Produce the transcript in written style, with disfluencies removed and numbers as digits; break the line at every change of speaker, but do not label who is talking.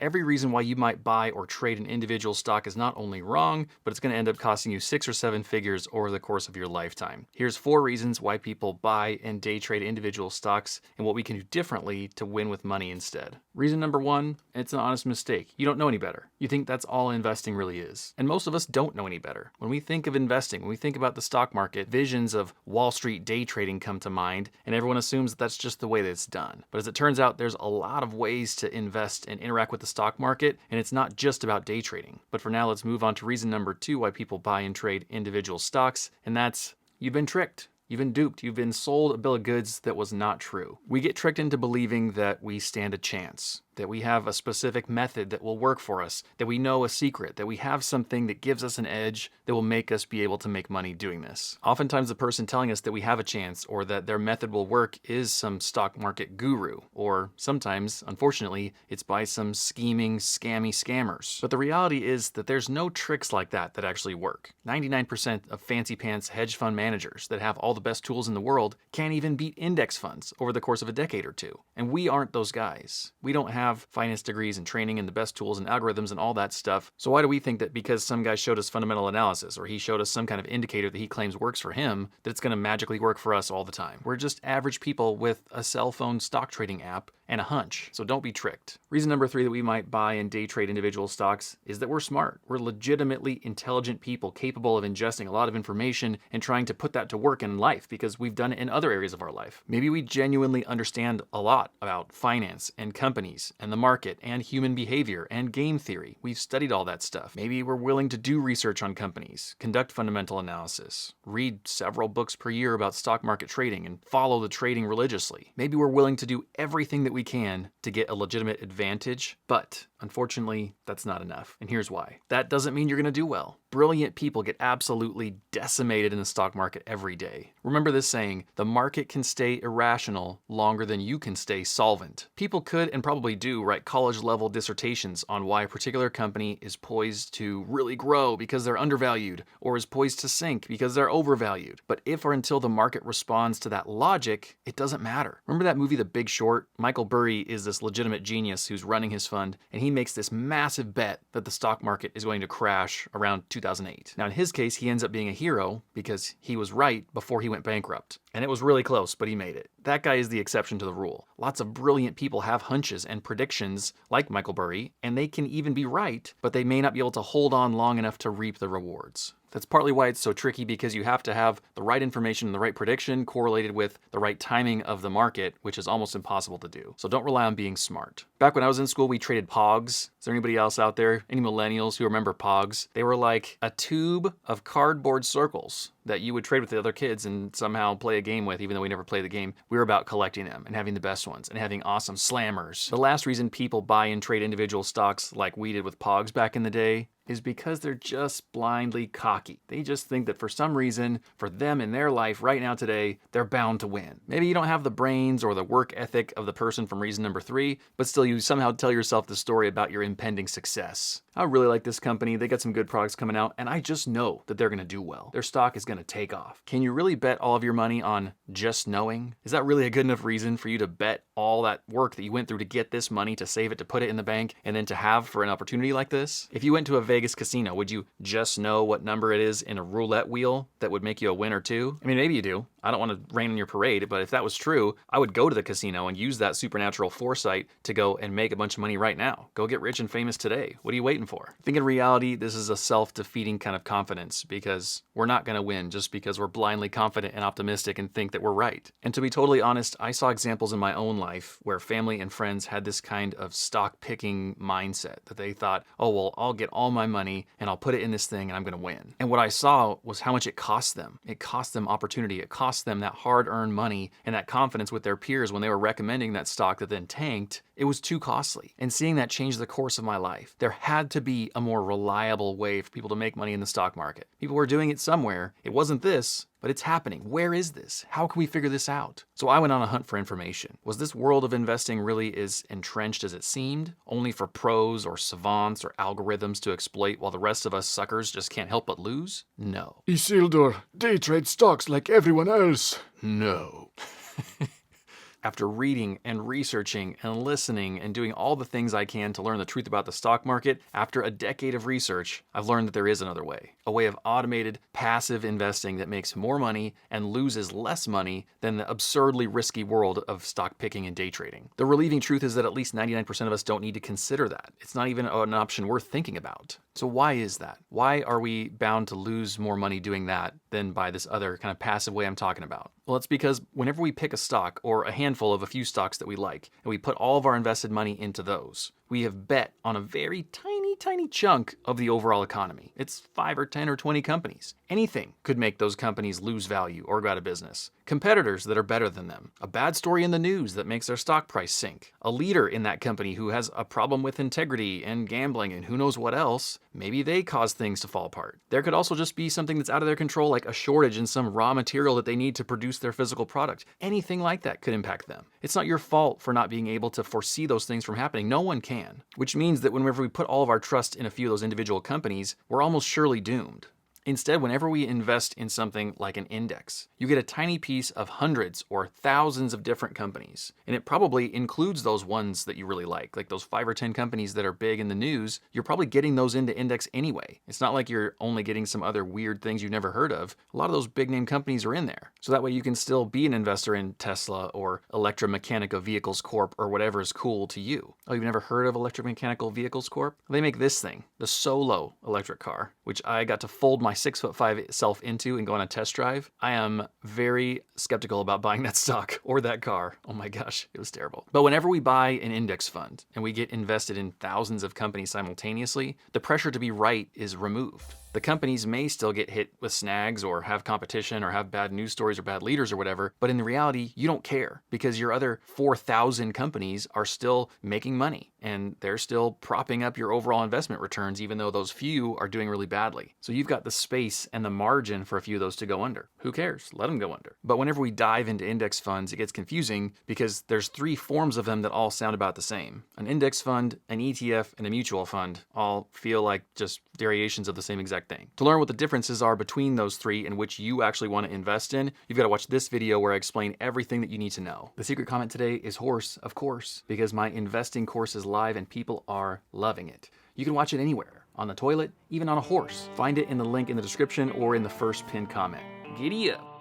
every reason why you might buy or trade an individual stock is not only wrong, but it's going to end up costing you 6 or 7 figures over the course of your lifetime. Here's 4 reasons why people buy and day trade individual stocks and what we can do differently to win with money instead. Reason number 1, it's an honest mistake. You don't know any better. You think that's all investing really is. And most of us don't know any better. When we think of investing, when we think about the stock market, visions of Wall Street day trading come to mind, and everyone assumes that that's just the way that it's done. But as it turns out, there's a lot of ways to invest and interact with the stock market, and it's not just about day trading. But for now, let's move on to reason number 2 why people buy and trade individual stocks, and that's you've been tricked. You've been duped. You've been sold a bill of goods that was not true. We get tricked into believing that we stand a chance, that we have a specific method that will work for us, that we know a secret, that we have something that gives us an edge that will make us be able to make money doing this. Oftentimes the person telling us that we have a chance or that their method will work is some stock market guru, or sometimes, unfortunately, it's by some scheming, scammy scammers. But the reality is that there's no tricks like that that actually work. 99% of fancy pants hedge fund managers that have all the best tools in the world can't even beat index funds over the course of a decade or two. And we aren't those guys. We don't have finance degrees and training and the best tools and algorithms and all that stuff. So why do we think that because some guy showed us fundamental analysis or he showed us some kind of indicator that he claims works for him, that it's going to magically work for us all the time? We're just average people with a cell phone stock trading app and a hunch. So don't be tricked. Reason number 3 that we might buy and day trade individual stocks is that we're smart. We're legitimately intelligent people capable of ingesting a lot of information and trying to put that to work in life because we've done it in other areas of our life. Maybe we genuinely understand a lot about finance and companies and the market and human behavior and game theory. We've studied all that stuff. Maybe we're willing to do research on companies, conduct fundamental analysis, read several books per year about stock market trading and follow the trading religiously. Maybe we're willing to do everything that we can to get a legitimate advantage, but unfortunately, that's not enough. And here's why. That doesn't mean you're going to do well. Brilliant people get absolutely decimated in the stock market every day. Remember this saying, the market can stay irrational longer than you can stay solvent. People could and probably do write college-level dissertations on why a particular company is poised to really grow because they're undervalued, or is poised to sink because they're overvalued. But if or until the market responds to that logic, it doesn't matter. Remember that movie The Big Short? Michael Burry is this legitimate genius who's running his fund, and he makes this massive bet that the stock market is going to crash around 2008. Now in his case, he ends up being a hero because he was right before he went bankrupt. And it was really close, but he made it. That guy is the exception to the rule. Lots of brilliant people have hunches and predictions like Michael Burry, and they can even be right, but they may not be able to hold on long enough to reap the rewards. That's partly why it's so tricky, because you have to have the right information and the right prediction correlated with the right timing of the market, which is almost impossible to do. So don't rely on being smart. Back when I was in school, we traded Pogs. Is there anybody else out there, any millennials who remember Pogs? They were like a tube of cardboard circles that you would trade with the other kids and somehow play a game with, even though we never played the game. We were about collecting them and having the best ones and having awesome slammers. The last reason people buy and trade individual stocks like we did with Pogs back in the day is because they're just blindly cocky. They just think that for some reason, for them in their life right now today, they're bound to win. Maybe you don't have the brains or the work ethic of the person from reason number 3, but still you somehow tell yourself the story about your impending success. I really like this company. They got some good products coming out, and I just know that they're gonna do well. Their stock is gonna take off. Can you really bet all of your money on just knowing? Is that really a good enough reason for you to bet all that work that you went through to get this money, to save it, to put it in the bank, and then to have for an opportunity like this? If you went to a Vegas casino, would you just know what number it is in a roulette wheel that would make you a win or two? I mean, maybe you do. I don't want to rain on your parade, but if that was true, I would go to the casino and use that supernatural foresight to go and make a bunch of money right now. Go get rich and famous today. What are you waiting for? I think in reality, this is a self-defeating kind of confidence, because we're not going to win just because we're blindly confident and optimistic and think that we're right. And to be totally honest, I saw examples in my own life where family and friends had this kind of stock picking mindset that they thought, oh, well, I'll get all my money and I'll put it in this thing and I'm going to win. And what I saw was how much it cost them. It cost them opportunity. It cost them that hard-earned money and that confidence with their peers when they were recommending that stock that then tanked. It was too costly. And seeing that change the course of my life, there had to be a more reliable way for people to make money in the stock market. People were doing it somewhere. It wasn't this, but it's happening. Where is this? How can we figure this out? So I went on a hunt for information. Was this world of investing really as entrenched as it seemed? Only for pros or savants or algorithms to exploit while the rest of us suckers just can't help but lose? No.
Isildur, day trade stocks like everyone else.
No. After reading and researching and listening and doing all the things I can to learn the truth about the stock market, after a decade of research, I've learned that there is another way. A way of automated, passive investing that makes more money and loses less money than the absurdly risky world of stock picking and day trading. The relieving truth is that at least 99% of us don't need to consider that. It's not even an option worth thinking about. So why is that? Why are we bound to lose more money doing that than by this other kind of passive way I'm talking about? Well, it's because whenever we pick a stock or a handful of a few stocks that we like, and we put all of our invested money into those, we have bet on a very tiny chunk of the overall economy. It's 5 or 10 or 20 companies. Anything could make those companies lose value or go out of business. Competitors that are better than them. A bad story in the news that makes their stock price sink. A leader in that company who has a problem with integrity and gambling and who knows what else. Maybe they cause things to fall apart. There could also just be something that's out of their control, like a shortage in some raw material that they need to produce their physical product. Anything like that could impact them. It's not your fault for not being able to foresee those things from happening. No one can. Which means that whenever we put all of our trust in a few of those individual companies, we're almost surely doomed. Instead, whenever we invest in something like an index, you get a tiny piece of hundreds or thousands of different companies. And it probably includes those ones that you really like those 5 or 10 companies that are big in the news. You're probably getting those into index anyway. It's not like you're only getting some other weird things you've never heard of. A lot of those big name companies are in there. So that way you can still be an investor in Tesla or Electromechanical Vehicles Corp or whatever is cool to you. Oh, you've never heard of Electromechanical Vehicles Corp? They make this thing, the Solo electric car, which I got to fold my 6'5" self into and go on a test drive. I am very skeptical about buying that stock or that car. Oh my gosh, it was terrible. But whenever we buy an index fund and we get invested in thousands of companies simultaneously, the pressure to be right is removed. The companies may still get hit with snags or have competition or have bad news stories or bad leaders or whatever, but in reality, you don't care because your other 4,000 companies are still making money and they're still propping up your overall investment returns even though those few are doing really badly. So you've got the space and the margin for a few of those to go under. Who cares? Let them go under. But whenever we dive into index funds, it gets confusing because there's 3 forms of them that all sound about the same. An index fund, an ETF, and a mutual fund all feel like just variations of the same exact thing. To learn what the differences are between those 3 and which you actually want to invest in, you've got to watch this video where I explain everything that you need to know. The secret comment today is horse, of course, because my investing course is live and people are loving it. You can watch it anywhere, on the toilet, even on a horse. Find it in the link in the description or in the first pinned comment. Giddy up.